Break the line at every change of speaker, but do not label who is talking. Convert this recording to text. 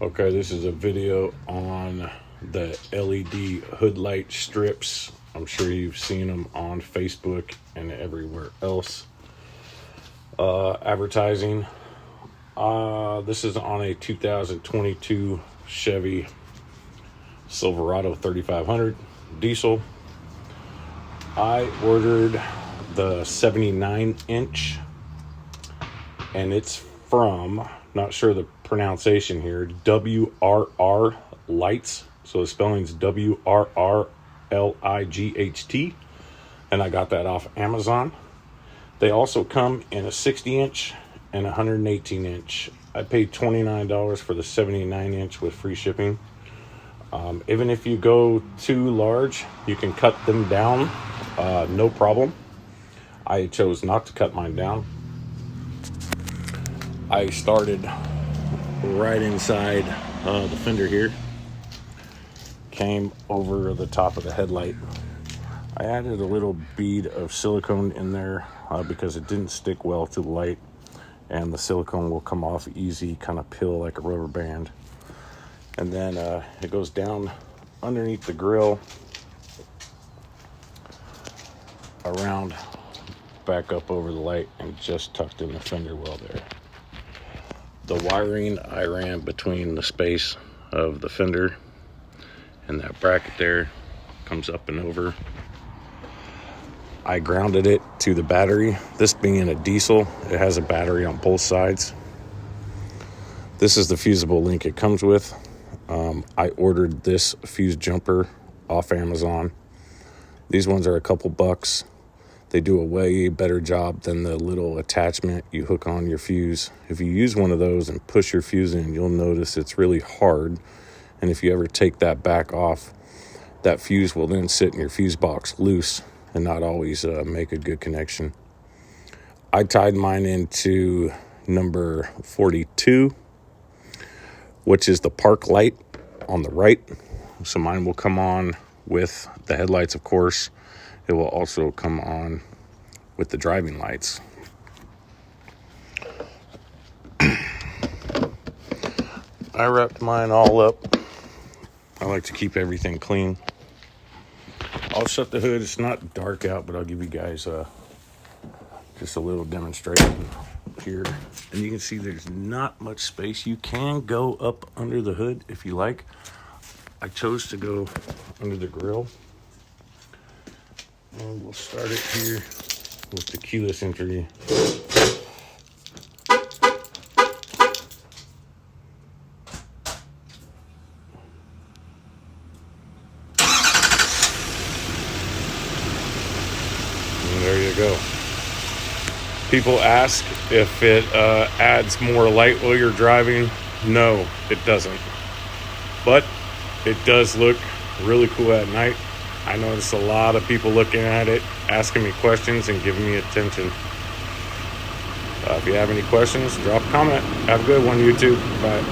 Okay, this is a video on the LED hood light strips. I'm sure you've seen them on Facebook and everywhere else. Advertising. This is on a 2022 Chevy Silverado 3500 diesel. I ordered the 79 inch and it's from, not sure the pronunciation here, WRR Lights. So the spelling's WRRLIGHT, and I got that off Amazon. They also come in a 60 inch and 118 inch. I paid $29 for the 79 inch with free shipping. Even if you go too large, you can cut them down, no problem. I chose not to cut mine down. I started right inside the fender here, came over the top of the headlight. I added a little bead of silicone in there because it didn't stick well to the light, and the silicone will come off easy, kind of peel like a rubber band. And then it goes down underneath the grill, around, back up over the light, and just tucked in the fender well there. The wiring I ran between the space of the fender and that bracket there, comes up and over. I grounded it to the battery. This being a diesel, it has a battery on both sides. This is the fusible link it comes with. I ordered this fuse jumper off Amazon. These ones are a couple bucks. They do a way better job than the little attachment you hook on your fuse. If you use one of those and push your fuse in, you'll notice it's really hard. And if you ever take that back off, that fuse will then sit in your fuse box loose and not always make a good connection. I tied mine into number 42, which is the park light on the right. So mine will come on with the headlights, of course. It will also come on with the driving lights. I wrapped mine all up. I like to keep everything clean. I'll shut the hood. It's not dark out, but I'll give you guys just a little demonstration here. And you can see there's not much space. You can go up under the hood if you like. I chose to go under the grill. And we'll start it here with the keyless entry. And there you go. People ask if it adds more light while you're driving. No, it doesn't. But it does look really cool at night. I noticed a lot of people looking at it, asking me questions, and giving me attention. If you have any questions, drop a comment. Have a good one, YouTube. Bye.